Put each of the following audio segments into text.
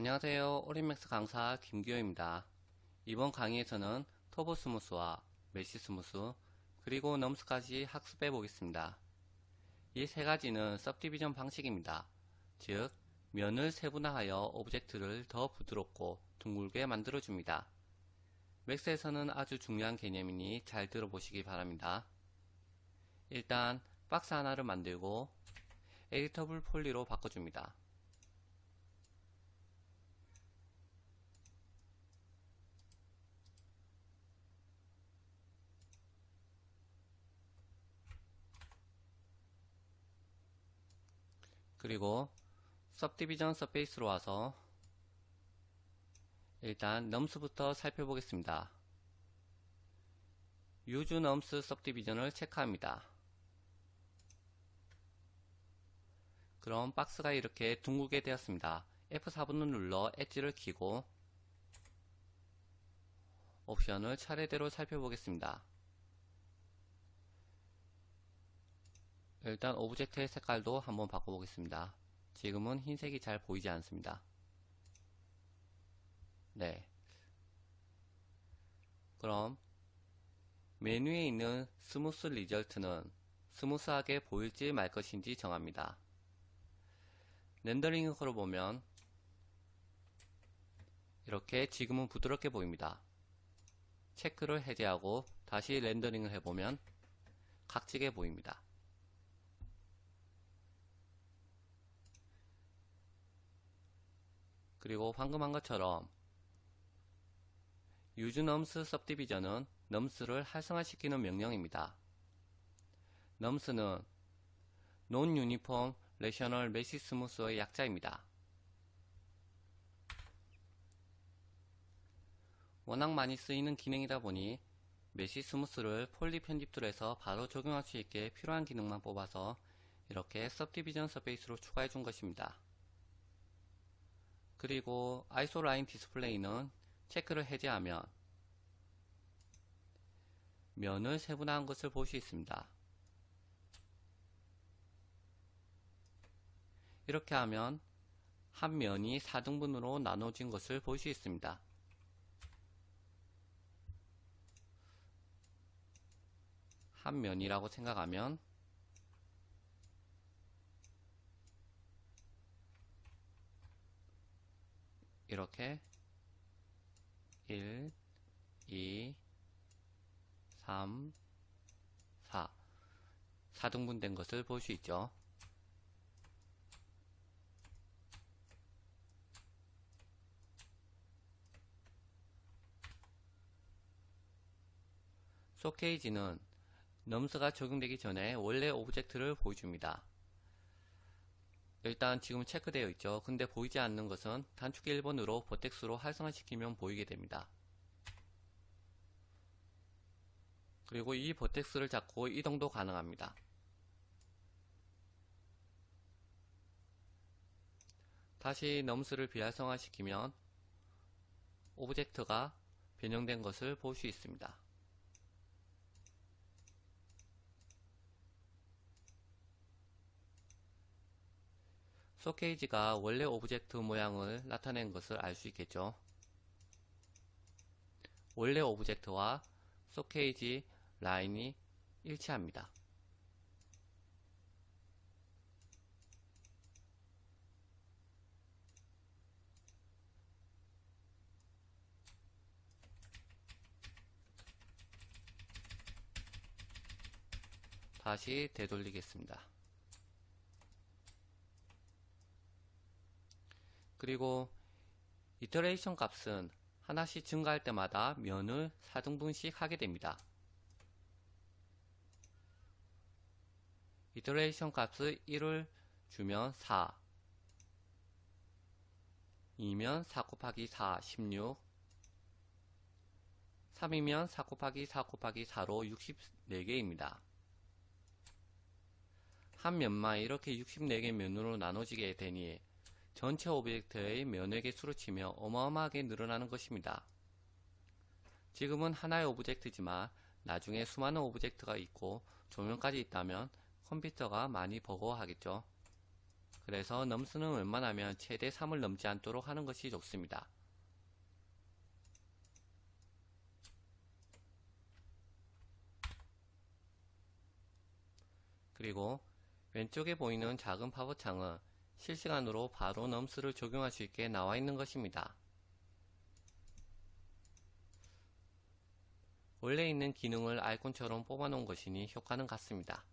안녕하세요. 오린맥스 강사 김규호입니다. 이번 강의에서는 터보스무스와 메시스무스 그리고 넘스까지 학습해 보겠습니다. 이 세 가지는 सब디비전 방식입니다. 즉 면을 세분화하여 오브젝트를 더 부드럽고 둥글게 만들어줍니다. 맥스에서는 아주 중요한 개념이니 잘 들어보시기 바랍니다. 일단 박스 하나를 만들고 에디터블 폴리로 바꿔줍니다. 그리고 सब디비전 서페이스로 와서 일단 넘스부터 살펴보겠습니다. 유즈 넘스 सब디비전을 체크합니다. 그럼 박스가 이렇게 둥글게 되었습니다. F4번을 눌러 엣지를 키고 옵션을 차례대로 살펴보겠습니다. 일단 오브젝트의 색깔도 한번 바꿔보겠습니다. 지금은 흰색이 잘 보이지 않습니다. 네. 그럼 메뉴에 있는 스무스 리절트는 스무스하게 보일지 말 것인지 정합니다. 렌더링을 걸어보면 이렇게 지금은 부드럽게 보입니다. 체크를 해제하고 다시 렌더링을 해보면 각지게 보입니다. 그리고 방금 한 것처럼 use nums subdivision은 nums를 활성화시키는 명령입니다. nums는 non-uniform rational mesh smooth의 약자입니다. 워낙 많이 쓰이는 기능이다 보니 메시 스무스를 폴리 편집툴에서 바로 적용할 수 있게 필요한 기능만 뽑아서 이렇게 subdivision 서페이스로 추가해 준 것입니다. 그리고 ISO 라인 디스플레이는 체크를 해제하면 면을 세분화한 것을 볼 수 있습니다. 이렇게 하면 한 면이 4등분으로 나눠진 것을 볼 수 있습니다. 한 면이라고 생각하면 이렇게 1, 2, 3, 4 4등분 된 것을 볼 수 있죠. 쇼케이지는 넘스가 적용되기 전에 원래 오브젝트를 보여줍니다. 일단 지금 체크되어 있죠. 근데 보이지 않는 것은 단축키 1번으로 버텍스로 활성화시키면 보이게 됩니다. 그리고 이 버텍스를 잡고 이동도 가능합니다. 다시 넘스를 비활성화시키면 오브젝트가 변형된 것을 볼 수 있습니다. 쇼케이지가 원래 오브젝트 모양을 나타낸 것을 알 수 있겠죠. 원래 오브젝트와 쇼케이지 라인이 일치합니다. 다시 되돌리겠습니다. 그리고 이터레이션 값은 하나씩 증가할 때마다 면을 4등분씩 하게 됩니다. 이터레이션 값을 1을 주면 4, 2면 4 곱하기 4, 16, 3이면 4 곱하기 4 곱하기 4로 64개입니다. 한 면만 이렇게 64개 면으로 나눠지게 되니 전체 오브젝트의 면의 개수로 치며 어마어마하게 늘어나는 것입니다. 지금은 하나의 오브젝트지만 나중에 수많은 오브젝트가 있고 조명까지 있다면 컴퓨터가 많이 버거워하겠죠. 그래서 넘수는 웬만하면 최대 3을 넘지 않도록 하는 것이 좋습니다. 그리고 왼쪽에 보이는 작은 팝업창은 실시간으로 바로 넘수를 적용할 수 있게 나와 있는 것입니다. 원래 있는 기능을 아이콘처럼 뽑아 놓은 것이니 효과는 같습니다.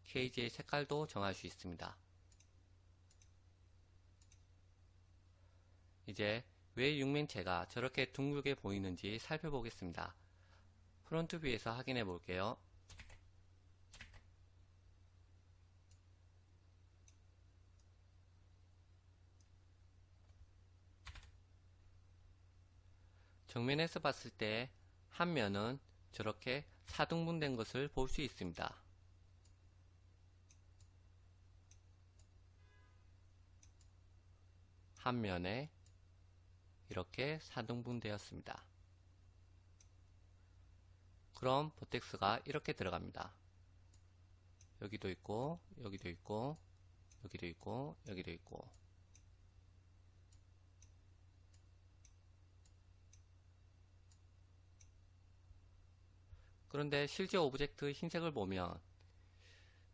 케이지의 색깔도 정할 수 있습니다. 이제 왜 육면체가 저렇게 둥글게 보이는지 살펴보겠습니다. 프론트 뷰에서 확인해 볼게요. 정면에서 봤을 때 한 면은 저렇게 4등분 된 것을 볼 수 있습니다. 한 면에 이렇게 4등분 되었습니다. 그럼 버텍스가 이렇게 들어갑니다. 여기도 있고, 여기도 있고, 여기도 있고, 여기도 있고. 그런데 실제 오브젝트 흰색을 보면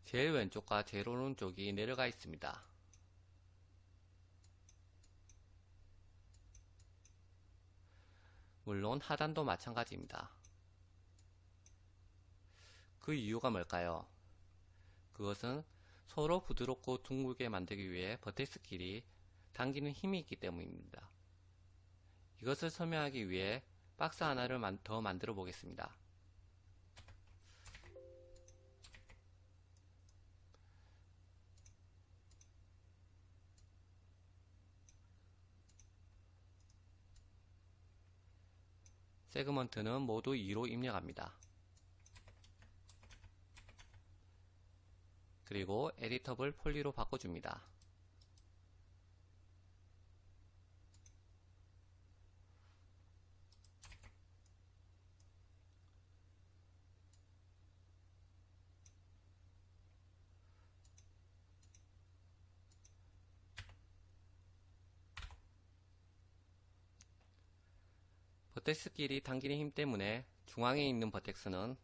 제일 왼쪽과 제일 오른쪽이 내려가 있습니다. 물론 하단도 마찬가지입니다. 그 이유가 뭘까요? 그것은 서로 부드럽고 둥글게 만들기 위해 버텍스끼리 당기는 힘이 있기 때문입니다. 이것을 설명하기 위해 박스 하나를 더 만들어 보겠습니다. 세그먼트는 모두 2로 입력합니다. 그리고 에디터블 폴리로 바꿔줍니다. 버텍스끼리 당기는 힘 때문에 중앙에 있는 버텍스는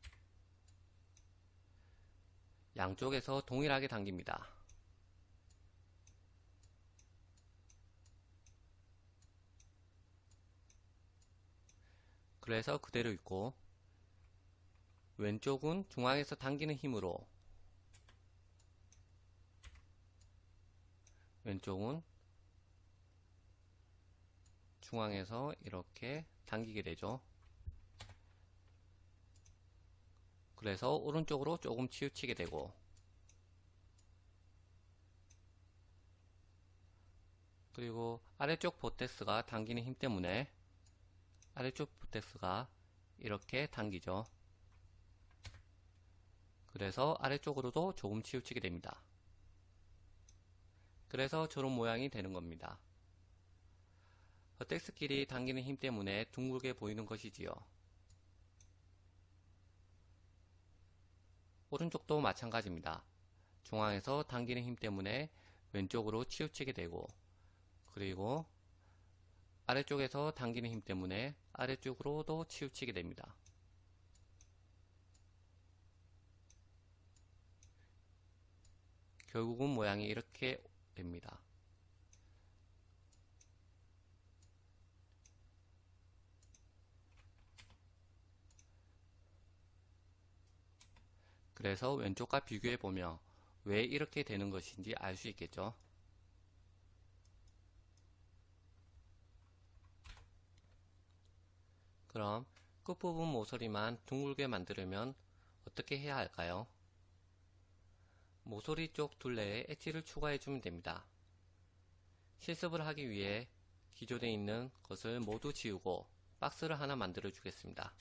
양쪽에서 동일하게 당깁니다. 그래서 그대로 있고, 왼쪽은 중앙에서 당기는 힘으로, 왼쪽은 중앙에서 이렇게 당기게 되죠. 그래서 오른쪽으로 조금 치우치게 되고, 그리고 아래쪽 버텍스가 당기는 힘 때문에 아래쪽 버텍스가 이렇게 당기죠. 그래서 아래쪽으로도 조금 치우치게 됩니다. 그래서 저런 모양이 되는 겁니다. 버텍스끼리 당기는 힘 때문에 둥글게 보이는 것이지요. 오른쪽도 마찬가지입니다. 중앙에서 당기는 힘 때문에 왼쪽으로 치우치게 되고, 그리고 아래쪽에서 당기는 힘 때문에 아래쪽으로도 치우치게 됩니다. 결국은 모양이 이렇게 됩니다. 그래서 왼쪽과 비교해 보면 왜 이렇게 되는 것인지 알 수 있겠죠. 그럼 끝부분 모서리만 둥글게 만들려면 어떻게 해야 할까요? 모서리 쪽 둘레에 엣지를 추가해 주면 됩니다. 실습을 하기 위해 기존에 있는 것을 모두 지우고 박스를 하나 만들어 주겠습니다.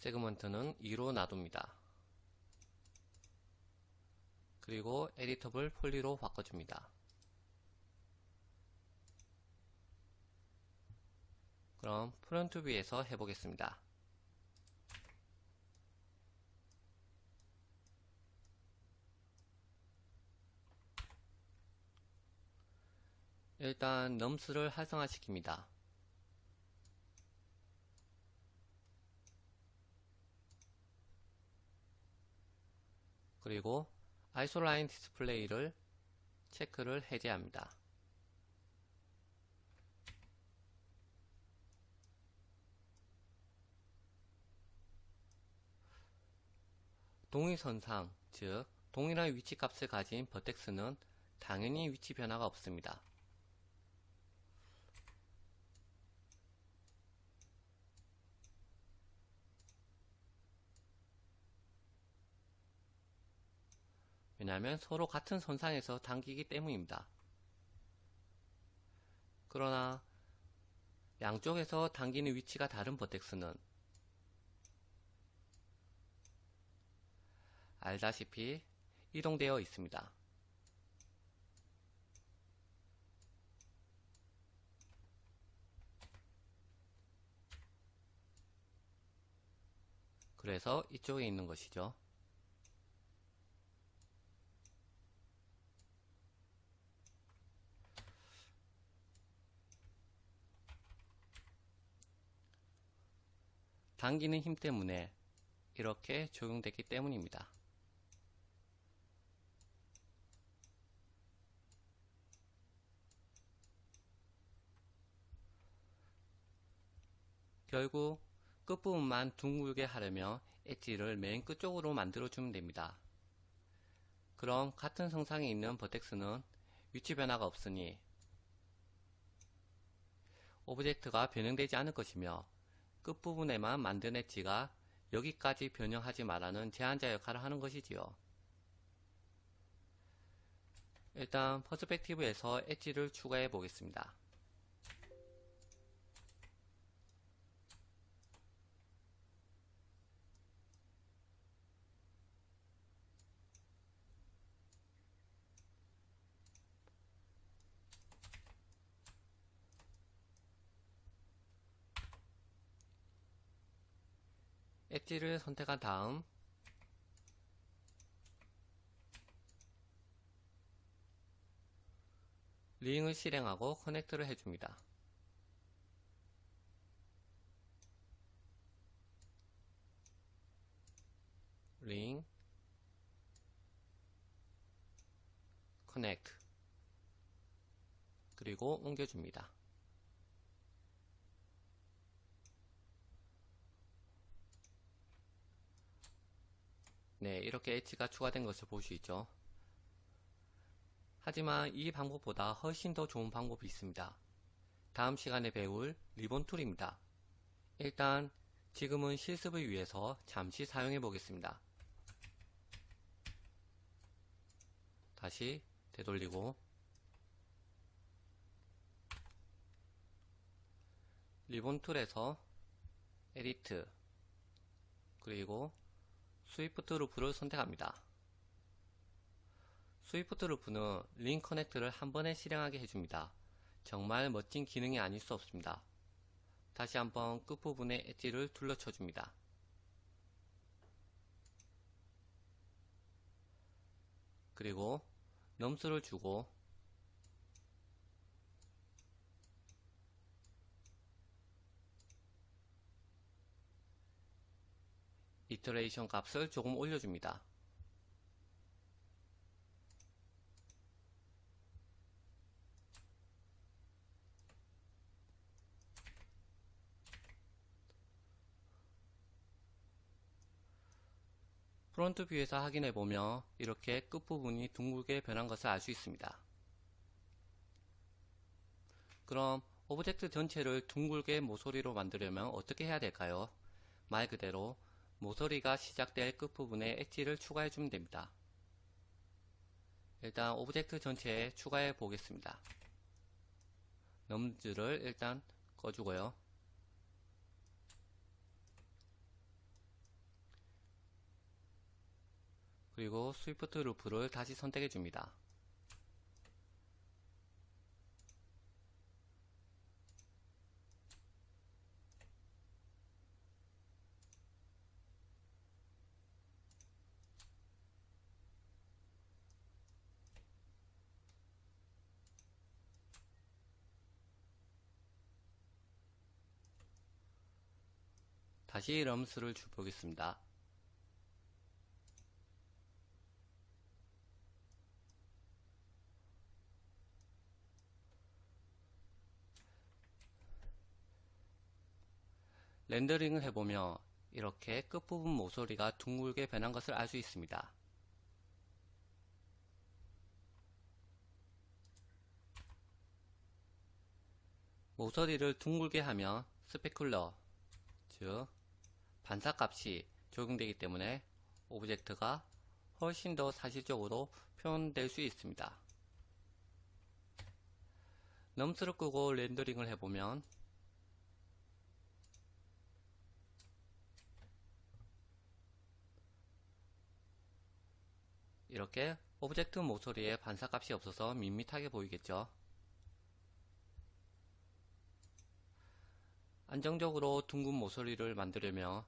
세그먼트는 2로 놔둡니다. 그리고 에디터블 폴리로 바꿔줍니다. 그럼 프론트 뷰에서 해보겠습니다. 일단 넘스를 활성화시킵니다. 그리고 아이솔라인 디스플레이를 체크를 해제합니다. 동위선상, 즉 동일한 위치 값을 가진 버텍스는 당연히 위치 변화가 없습니다. 왜냐하면 서로 같은 선상에서 당기기 때문입니다. 그러나 양쪽에서 당기는 위치가 다른 버텍스는 알다시피 이동되어 있습니다. 그래서 이쪽에 있는 것이죠. 당기는 힘 때문에 이렇게 적용됐기 때문입니다. 결국 끝부분만 둥글게 하려면 엣지를 맨 끝쪽으로 만들어주면 됩니다. 그럼 같은 성상에 있는 버텍스는 위치 변화가 없으니 오브젝트가 변형되지 않을 것이며 끝부분에만 만든 엣지가 여기까지 변형하지 말라는 제한자 역할을 하는 것이지요. 일단 퍼스펙티브에서 엣지를 추가해 보겠습니다. 엣지를 선택한 다음 링을 실행하고 커넥트를 해줍니다. 링, 커넥트, 그리고 옮겨줍니다. 네, 이렇게 엣지가 추가된 것을 볼 수 있죠. 하지만 이 방법보다 훨씬 더 좋은 방법이 있습니다. 다음 시간에 배울 리본 툴입니다. 일단 지금은 실습을 위해서 잠시 사용해 보겠습니다. 다시 되돌리고 리본 툴에서 에디트 그리고 스위프트 루프를 선택합니다. 스위프트 루프는 링 커넥트를 한 번에 실행하게 해줍니다. 정말 멋진 기능이 아닐 수 없습니다. 다시 한번 끝부분에 엣지를 둘러쳐줍니다. 그리고 넘스를 주고 이터레이션 값을 조금 올려줍니다. 프론트 뷰에서 확인해보면 이렇게 끝부분이 둥글게 변한 것을 알 수 있습니다. 그럼 오브젝트 전체를 둥글게 모서리로 만들려면 어떻게 해야 될까요? 말 그대로 모서리가 시작될 끝부분에 엣지를 추가해 주면 됩니다. 일단 오브젝트 전체에 추가해 보겠습니다. 넘즈를 일단 꺼주고요. 그리고 스위프트 루프를 다시 선택해 줍니다. 다시 럼스를 줘보겠습니다. 렌더링을 해보면 이렇게 끝부분 모서리가 둥글게 변한 것을 알 수 있습니다. 모서리를 둥글게 하면 스페큘러, 즉 반사값이 적용되기 때문에 오브젝트가 훨씬 더 사실적으로 표현될 수 있습니다. 럼스를 끄고 렌더링을 해보면 이렇게 오브젝트 모서리에 반사값이 없어서 밋밋하게 보이겠죠. 안정적으로 둥근 모서리를 만들려면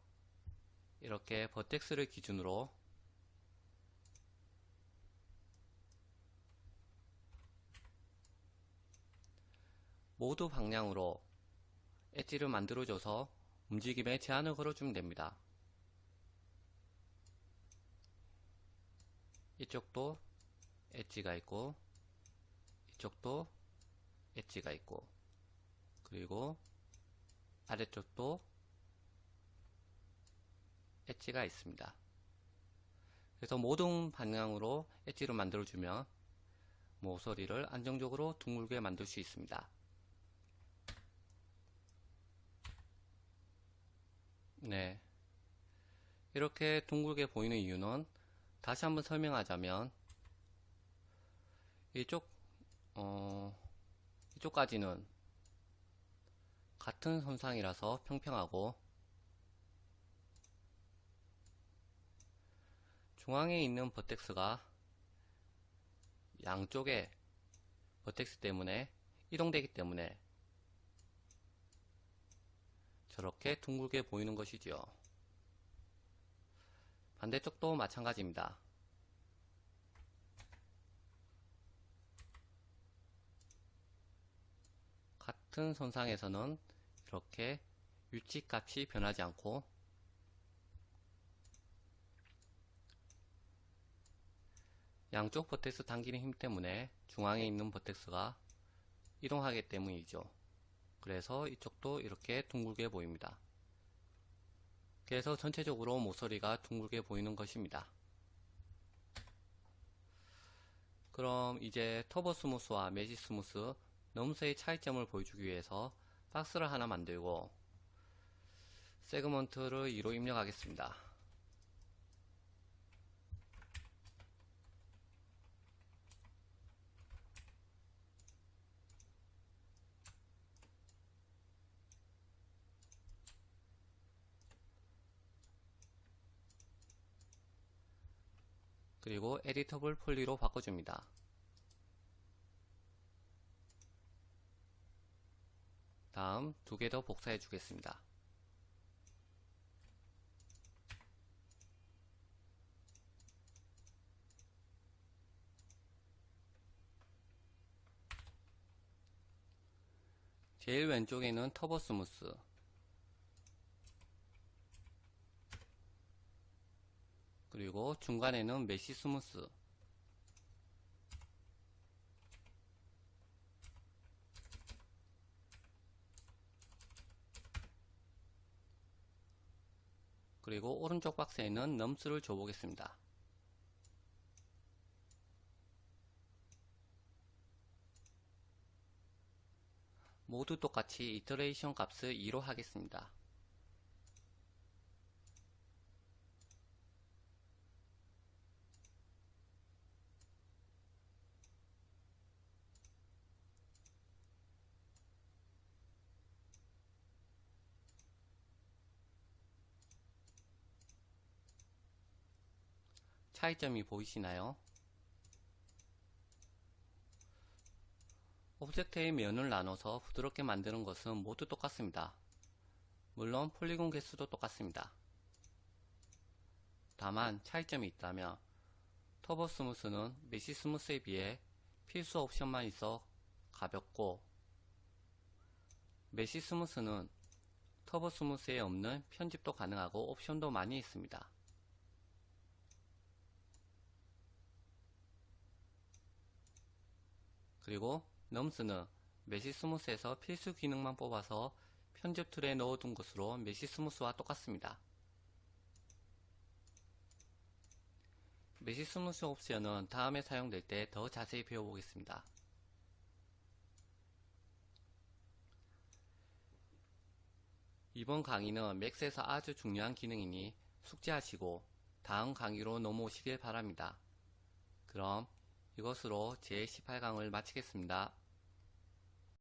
이렇게 버텍스를 기준으로 모두 방향으로 엣지를 만들어줘서 움직임에 제한을 걸어주면 됩니다. 이쪽도 엣지가 있고 이쪽도 엣지가 있고 그리고 아래쪽도 엣지가 있습니다. 그래서 모든 방향으로 엣지를 만들어주면 모서리를 안정적으로 둥글게 만들 수 있습니다. 네, 이렇게 둥글게 보이는 이유는 다시 한번 설명하자면 이쪽까지는 같은 선상이라서 평평하고 중앙에 있는 버텍스가 양쪽에 버텍스 때문에 이동되기 때문에 저렇게 둥글게 보이는 것이지요. 반대쪽도 마찬가지입니다. 같은 선상에서는 이렇게 유치값이 변하지 않고 양쪽 버텍스 당기는 힘 때문에 중앙에 있는 버텍스가 이동하기 때문이죠. 그래서 이쪽도 이렇게 둥글게 보입니다. 그래서 전체적으로 모서리가 둥글게 보이는 것입니다. 그럼 이제 터보 스무스와 매직 스무스 럼스의 차이점을 보여주기 위해서 박스를 하나 만들고 세그먼트를 2로 입력하겠습니다. 그리고 에디터블 폴리로 바꿔줍니다. 다음 두 개 더 복사해 주겠습니다. 제일 왼쪽에는 터보 스무스, 그리고 중간에는 메시 스무스, 그리고 오른쪽 박스에는 럼스를 줘보겠습니다. 모두 똑같이 이터레이션 값을 2로 하겠습니다. 차이점이 보이시나요? 오브젝트의 면을 나눠서 부드럽게 만드는 것은 모두 똑같습니다. 물론 폴리곤 개수도 똑같습니다. 다만 차이점이 있다면 터보 스무스는 메시 스무스에 비해 필수 옵션만 있어 가볍고 메시 스무스는 터보 스무스에 없는 편집도 가능하고 옵션도 많이 있습니다. 그리고 넘스는 메시 스무스에서 필수 기능만 뽑아서 편집 툴에 넣어둔 것으로 메시 스무스와 똑같습니다. 메시 스무스 옵션은 다음에 사용될 때 더 자세히 배워보겠습니다. 이번 강의는 맥스에서 아주 중요한 기능이니 숙지하시고 다음 강의로 넘어오시길 바랍니다. 그럼 이것으로 제18강을 마치겠습니다.